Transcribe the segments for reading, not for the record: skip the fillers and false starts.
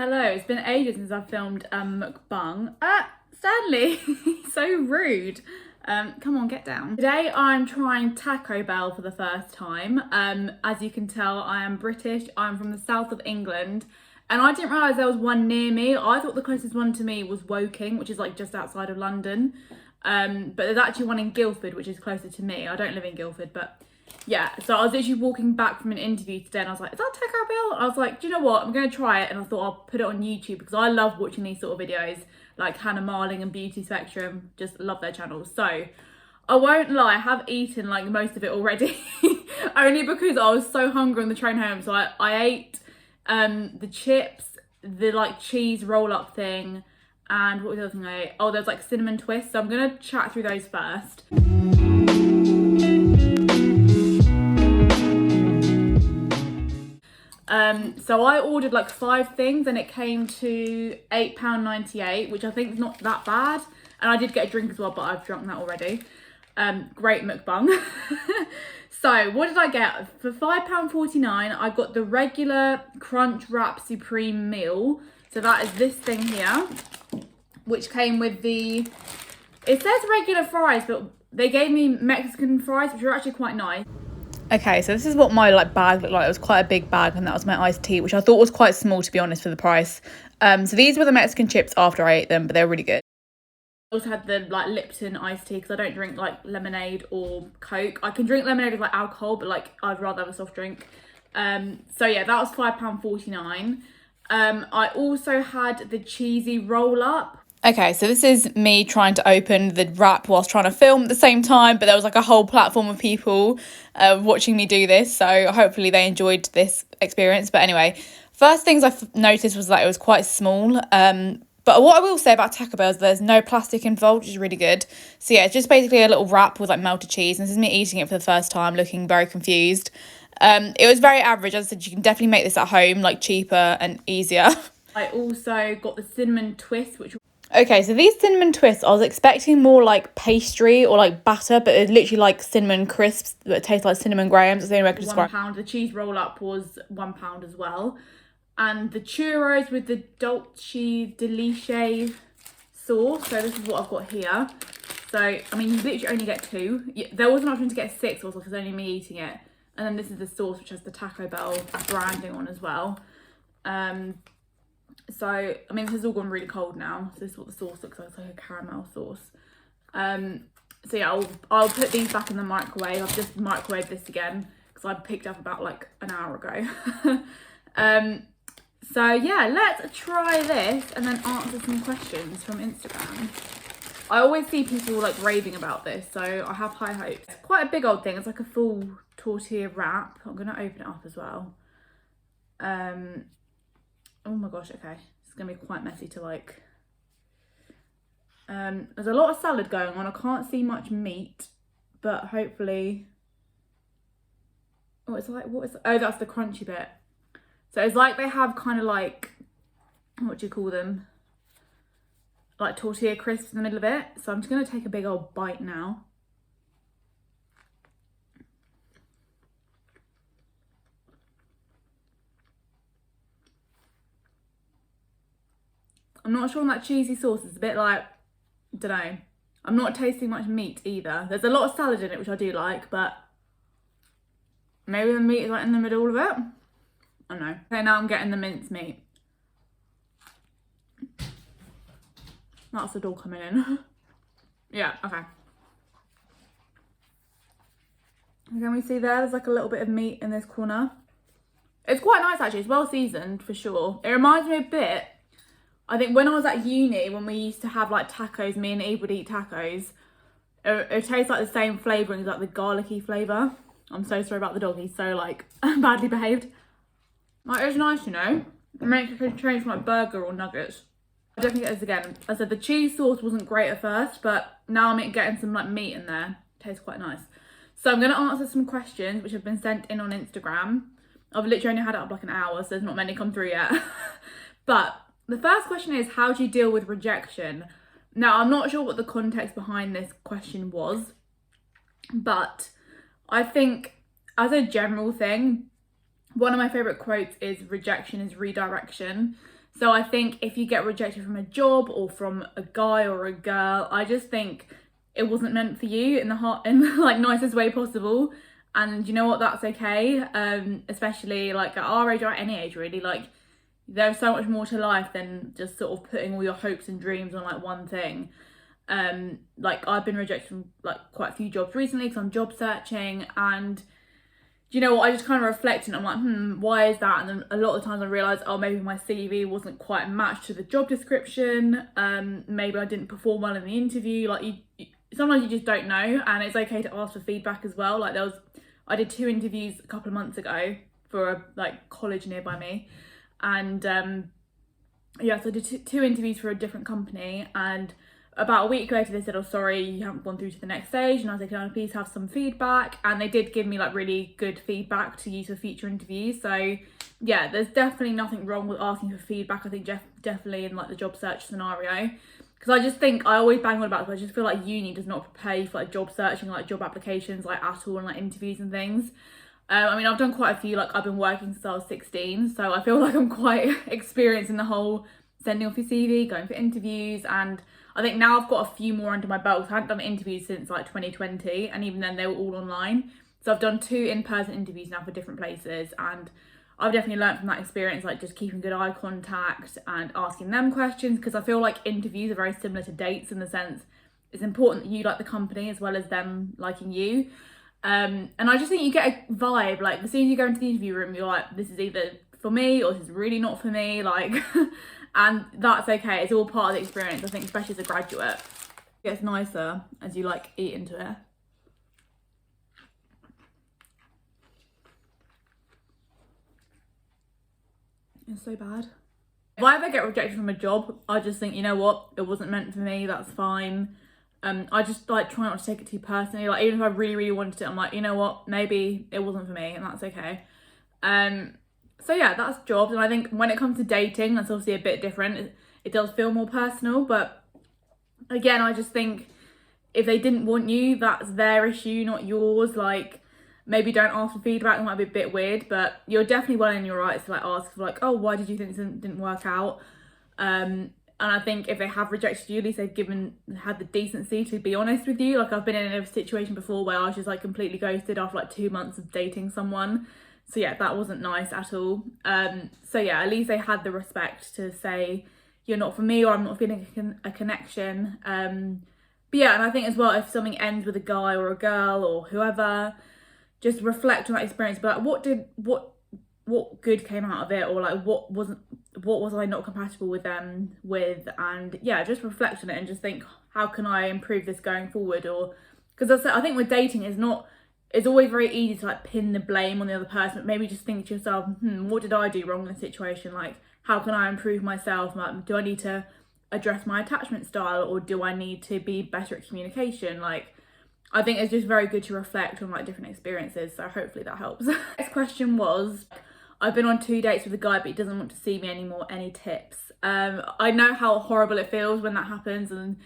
Hello, it's been ages since I've filmed a mukbang. Stanley, so rude. Come on, get down. Today I'm trying Taco Bell for the first time. As you can tell, I am British. I'm from the south of England. And I didn't realise there was one near me. I thought the closest one to me was Woking, which is like just outside of London. But there's actually one in Guildford, which is closer to me. I don't live in Guildford, but yeah. So I was literally walking back from an interview today and I was like, is that Taco Bell? I was like, do you know what? I'm going to try it. And I thought I'll put it on YouTube because I love watching these sort of videos, like Hannah Marling and Beauty Spectrum. Just love their channels. So I won't lie, I have eaten like most of it already. Only because I was so hungry on the train home. So I ate the chips, the like cheese roll up thing, and what was the other thing I ate? Oh, there's like cinnamon twists. So I'm gonna chat through those first. So I ordered like 5 things and it came to £8.98, which I think is not that bad. And I did get a drink as well, but I've drunk that already. Great mukbang. So what did I get? For £5.49, I got the regular Crunch Wrap Supreme meal. So that is this thing here, which came with the, it says regular fries, but they gave me Mexican fries, which are actually quite nice. Okay, so this is what my like bag looked like. It was quite a big bag, and that was my iced tea, which I thought was quite small, to be honest, for the price. So these were the Mexican chips after I ate them, but they were really good. I also had the like Lipton iced tea because I don't drink like lemonade or Coke. I can drink lemonade with like alcohol, but like I'd rather have a soft drink. So yeah, that was £5.49. I also had the cheesy roll up. Okay, so this is me trying to open the wrap whilst trying to film at the same time, but there was like a whole platform of people watching me do this, so hopefully they enjoyed this experience. But anyway, first things I noticed was that it was quite small. But what I will say about Taco Bell is there's no plastic involved, which is really good. So yeah, it's just basically a little wrap with like melted cheese, and this is me eating it for the first time, looking very confused. It was very average. As I said, you can definitely make this at home, like cheaper and easier. I also got the cinnamon twist, which... Okay, so these cinnamon twists, I was expecting more like pastry or like batter, but it's literally like cinnamon crisps that taste like cinnamon grahams. That's the only way I could describe. £1. The cheese roll up was £1 as well. And the churros with the Dolce Delice sauce. So this is what I've got here. So, I mean, you literally only get 2. There was an option to get 6 also because only me eating it. And then this is the sauce, which has the Taco Bell branding on as well. So, I mean, this has all gone really cold now. So this is what the sauce looks like. It's like a caramel sauce. So yeah, I'll put these back in the microwave. I've just microwaved this again because I picked up about like an hour ago. So yeah, let's try this and then answer some questions from Instagram. I always see people like raving about this, so I have high hopes. It's quite a big old thing. It's like a full tortilla wrap. I'm gonna open it up as well. Oh my gosh, okay. It's gonna be quite messy to like... there's a lot of salad going on. I can't see much meat, but hopefully... Oh, it's like, what is... Oh, that's the crunchy bit. So it's like they have kind of like, what do you call them? Like tortilla crisps in the middle of it. So I'm just gonna take a big old bite now. I'm not sure on that cheesy sauce. It's a bit like, don't know. I'm not tasting much meat either. There's a lot of salad in it, which I do like, but maybe the meat is like in the middle of it. I don't know. Okay, now I'm getting the minced meat. That's the door coming in. Yeah, okay. Can we see there's like a little bit of meat in this corner? It's quite nice actually. It's well seasoned for sure. It reminds me a bit, I think when I was at uni, when we used to have like tacos, me and Eve would eat tacos. It tastes like the same flavorings, like the garlicky flavour. I'm so sorry about the dog. He's so like badly behaved. Like, it's nice, you know. It makes a change from like burger or nuggets. I'll definitely get this again. As I said, the cheese sauce wasn't great at first, but now I'm getting some like meat in there. Tastes quite nice. So I'm going to answer some questions which have been sent in on Instagram. I've literally only had it up like an hour, so there's not many come through yet. But the first question is, how do you deal with rejection? Now, I'm not sure what the context behind this question was, but I think as a general thing, one of my favourite quotes is rejection is redirection. So I think if you get rejected from a job or from a guy or a girl, I just think it wasn't meant for you in the like nicest way possible. And you know what, that's okay. Especially like at our age or at any age really, like there's so much more to life than just sort of putting all your hopes and dreams on like one thing. Like I've been rejected from like quite a few jobs recently because I'm job searching, and you know what, I just kind of reflect and I'm like, why is that? And then a lot of the times I realise, oh, maybe my CV wasn't quite matched to the job description. Maybe I didn't perform well in the interview. Like sometimes you just don't know, and it's okay to ask for feedback as well. Like I did 2 interviews a couple of months ago for a like college nearby me, and yeah, so I did 2 interviews for a different company, and about a week later they said, oh sorry, you haven't gone through to the next stage. And I was like, can I please have some feedback? And they did give me like really good feedback to use for future interviews. So yeah, there's definitely nothing wrong with asking for feedback. I think definitely in like the job search scenario, because I just think I always bang on about it, but I just feel like uni does not prepare you for like job searching, like job applications like at all, and like interviews and things. I mean, I've done quite a few, like I've been working since I was 16, so I feel like I'm quite experienced in the whole sending off your CV, going for interviews, and I think now I've got a few more under my belt. I hadn't done interviews since like 2020, and even then they were all online. So I've done 2 in-person interviews now for different places, and I've definitely learned from that experience, like just keeping good eye contact and asking them questions, because I feel like interviews are very similar to dates in the sense it's important that you like the company as well as them liking you. And I just think you get a vibe, like as soon as you go into the interview room, you're like, this is either for me or this is really not for me, like and that's okay, it's all part of the experience. I think especially as a graduate, it gets nicer as you like eat into it. It's so bad. If I ever get rejected from a job, I just think, you know what, it wasn't meant for me, that's fine. I just like try not to take it too personally. Like even if I really, really wanted it, I'm like, you know what, maybe it wasn't for me, and that's okay. So yeah, that's jobs. And I think when it comes to dating, that's obviously a bit different. It does feel more personal, but again, I just think if they didn't want you, that's their issue, not yours. Like maybe don't ask for feedback, it might be a bit weird, but you're definitely well in your rights to like ask for like, oh, why did you think this didn't work out? And I think if they have rejected you, at least they've had the decency to be honest with you. Like I've been in a situation before where I was just like completely ghosted after like 2 months of dating someone. So yeah, that wasn't nice at all. So yeah, at least they had the respect to say, you're not for me, or I'm not feeling a connection. But yeah, and I think as well, if something ends with a guy or a girl or whoever, just reflect on that experience. But like, what good came out of it, or like what was I not compatible with them with? And yeah, just reflect on it and just think, how can I improve this going forward? Or because I think with dating it's always very easy to like pin the blame on the other person, but maybe just think to yourself, what did I do wrong in the situation? Like, how can I improve myself? Like, do I need to address my attachment style, or do I need to be better at communication? Like, I think it's just very good to reflect on like different experiences. So hopefully that helps. Next question was, I've been on 2 dates with a guy, but he doesn't want to see me anymore. Any tips? I know how horrible it feels when that happens and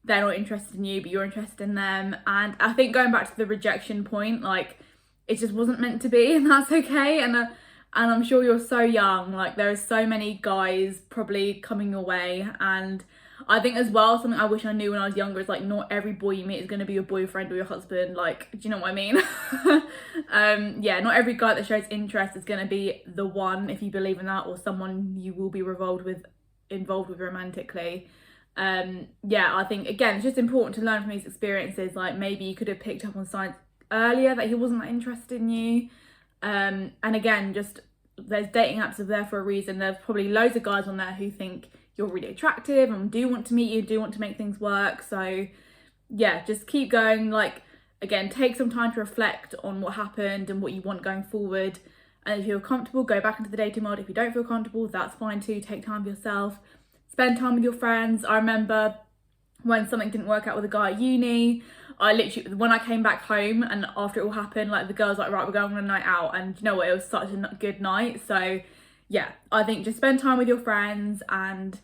they're not interested in you, but you're interested in them. And I think going back to the rejection point, like it just wasn't meant to be, and that's okay. And I'm sure you're so young. Like there are so many guys probably coming your way, and I think as well, something I wish I knew when I was younger is like, not every boy you meet is going to be your boyfriend or your husband. Like, do you know what I mean? Yeah, not every guy that shows interest is going to be the one, if you believe in that, or someone you will be involved with romantically. Yeah, I think again, it's just important to learn from these experiences. Like maybe you could have picked up on signs earlier that he wasn't that interested in you. And again, just there's dating apps are there for a reason. There's probably loads of guys on there who think you're really attractive and do want to meet you, do want to make things work. So yeah, just keep going. Like again, take some time to reflect on what happened and what you want going forward. And if you're comfortable, go back into the dating world. If you don't feel comfortable, that's fine too. Take time for yourself, spend time with your friends. I remember when something didn't work out with a guy at uni, I literally, when I came back home and after it all happened, like the girls like, right, we're going on a night out, and you know what, it was such a good night. So yeah, I think just spend time with your friends and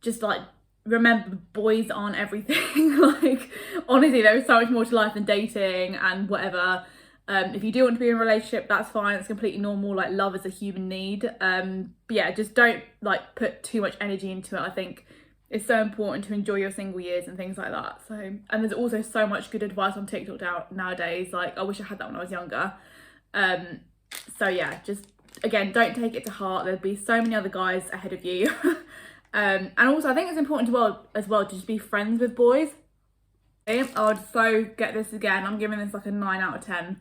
just like remember, boys aren't everything. Like honestly, there is so much more to life than dating and whatever. If you do want to be in a relationship, that's fine. It's completely normal. Like, love is a human need. But yeah, just don't like put too much energy into it. I think it's so important to enjoy your single years and things like that. So, and there's also so much good advice on TikTok nowadays. Like, I wish I had that when I was younger. So yeah, just again, don't take it to heart. There'll be so many other guys ahead of you. And also I think it's important as well to just be friends with boys. I'd so get this again. I'm giving this like a 9 out of 10.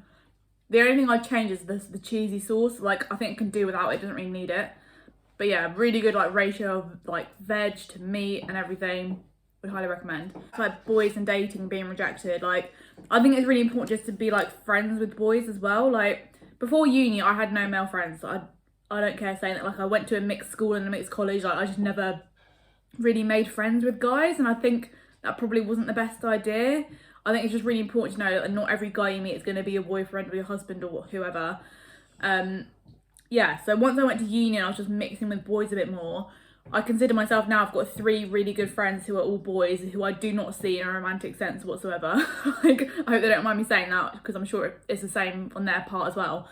The only thing I'd change is the cheesy sauce. Like, I think I can do without it. Doesn't really need it. But yeah, really good like ratio of like veg to meat and everything. Would highly recommend. Like boys and dating being rejected. Like, I think it's really important just to be like friends with boys as well. Like, before uni, I had no male friends. I don't care saying that. Like, I went to a mixed school and a mixed college. Like, I just never really made friends with guys, and I think that probably wasn't the best idea. I think it's just really important to know that not every guy you meet is going to be your boyfriend or your husband or whoever. Yeah, so once I went to uni and I was just mixing with boys a bit more, I consider myself now, I've got 3 really good friends who are all boys who I do not see in a romantic sense whatsoever. Like, I hope they don't mind me saying that, because I'm sure it's the same on their part as well.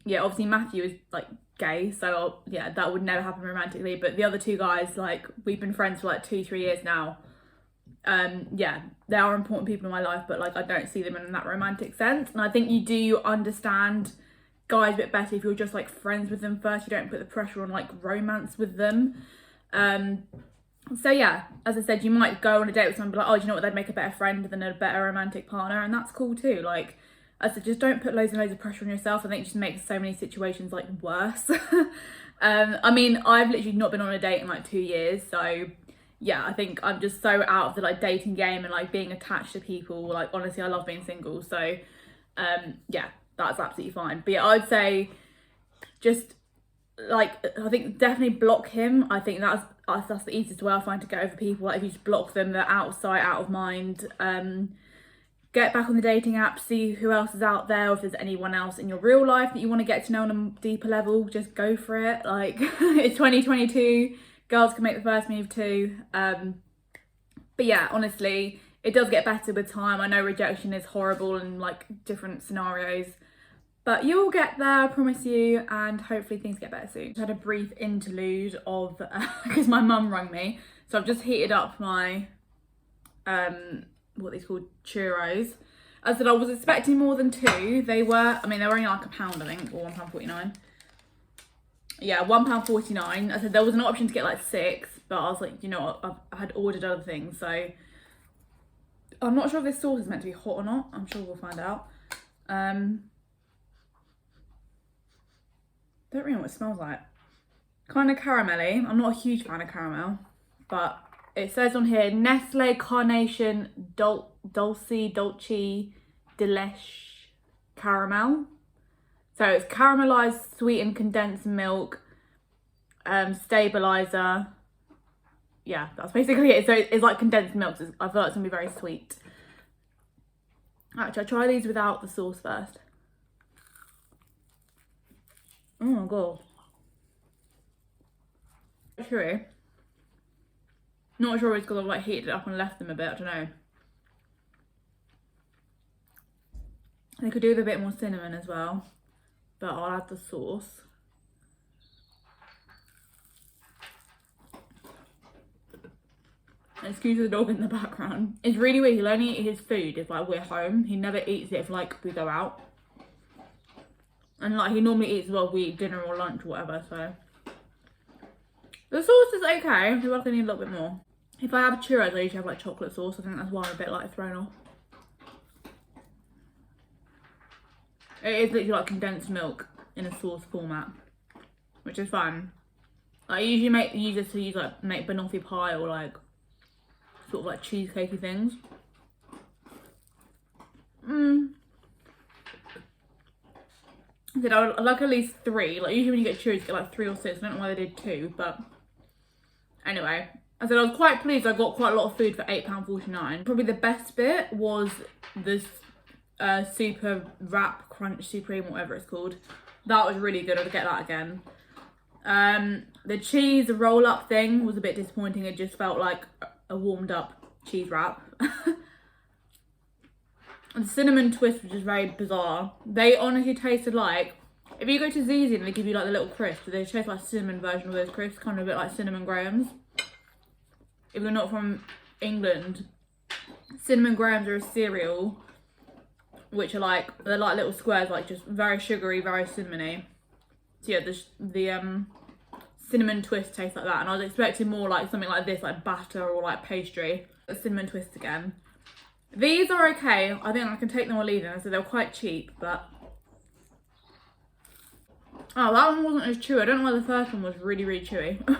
Yeah, obviously Matthew is like gay, so yeah, that would never happen romantically. But the other 2 guys, like, we've been friends for like 2-3 years now. Yeah, they are important people in my life, but like, I don't see them in that romantic sense. And I think you do understand guys a bit better if you're just like friends with them first. You don't put the pressure on like romance with them. So yeah, as I said, you might go on a date with someone and be like, oh, do you know what, they'd make a better friend than a better romantic partner, and that's cool too. Like, as I said, just don't put loads and loads of pressure on yourself. I think it just makes so many situations like worse. I mean, I've literally not been on a date in like 2 years, so yeah, I think I'm just so out of the like dating game and like being attached to people. Like, honestly, I love being single, so yeah, that's absolutely fine. But yeah, I'd say just like, I think definitely block him. I think that's the easiest way I find to get over people. Like, if you just block them, they're out of sight, out of mind. Get back on the dating app, see who else is out there, or if there's anyone else in your real life that you want to get to know on a deeper level, just go for it. Like, it's 2022, girls can make the first move too. But yeah, honestly, it does get better with time. I know rejection is horrible in like different scenarios, but you'll get there, I promise you, and hopefully things get better soon. I had a brief interlude of, because my mum rang me, so I've just heated up my, what these called, churros. As I said, I was expecting more than 2. They were only like £1, I think, or £1.49. Yeah, £1.49. I said there was an option to get like 6, but I was like, you know what, I had ordered other things, so I'm not sure if this sauce is meant to be hot or not. I'm sure we'll find out. Don't really know what it smells like. Kind of caramelly. I'm not a huge fan of caramel, but it says on here, Nestle Carnation Dolce Delish Caramel. So it's caramelized sweetened condensed milk, stabilizer. Yeah, that's basically it. So it's like condensed milk. So I feel like it's gonna be very sweet. Actually, I'll try these without the sauce first. Oh my god. True. Not sure it's because I've like heated it up and left them a bit, I don't know. They could do with a bit more cinnamon as well, but I'll add the sauce. Excuse the dog in the background. It's really weird, he'll only eat his food if like we're home. He never eats it if like we go out. And like, he normally eats while we eat dinner or lunch or whatever, so. The sauce is okay, I feel like I need a little bit more. If I have churros, I usually have like chocolate sauce. I think that's why I'm a bit like thrown off. It is literally like condensed milk in a sauce format, which is fun. I usually use this to make banoffee pie or like sort of like cheesecakey things. I said I'd like at least 3. Like, usually when you get churros, you get like 3 or 6. I don't know why they did 2, but anyway. I said I was quite pleased. I got quite a lot of food for £8.49. Probably the best bit was this super wrap crunch supreme, whatever it's called. That was really good. I'd get that again. The cheese roll up thing was a bit disappointing. It just felt like a warmed up cheese wrap. And cinnamon twist, which is very bizarre. They honestly tasted like, if you go to Zizzy and they give you like the little crisps, they taste like a cinnamon version of those crisps, kind of a bit like cinnamon grahams. If you're not from England, cinnamon grahams are a cereal, which are like, they're like little squares, like just very sugary, very cinnamony. So yeah, the cinnamon twist tastes like that, and I was expecting more like something like this, like batter or like pastry. A cinnamon twist again. These are okay. I think I can take them or leave them, so they're quite cheap, but... Oh, that one wasn't as chewy. I don't know why the first one was really, really chewy. I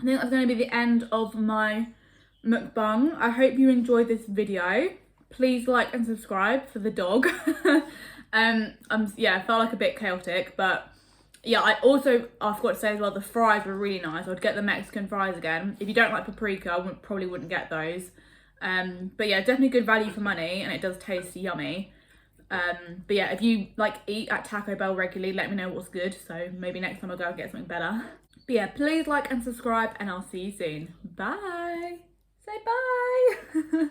think that's going to be the end of my mukbang. I hope you enjoyed this video. Please like and subscribe for the dog. Yeah, I felt like a bit chaotic, but yeah, I forgot to say as well, the fries were really nice. I'd get the Mexican fries again. If you don't like paprika, I probably wouldn't get those. But yeah, definitely good value for money, and it does taste yummy. But yeah, if you like eat at Taco Bell regularly, let me know what's good, so maybe next time I'll go and get something better. But yeah, please like and subscribe, and I'll see you soon. Bye. Say bye.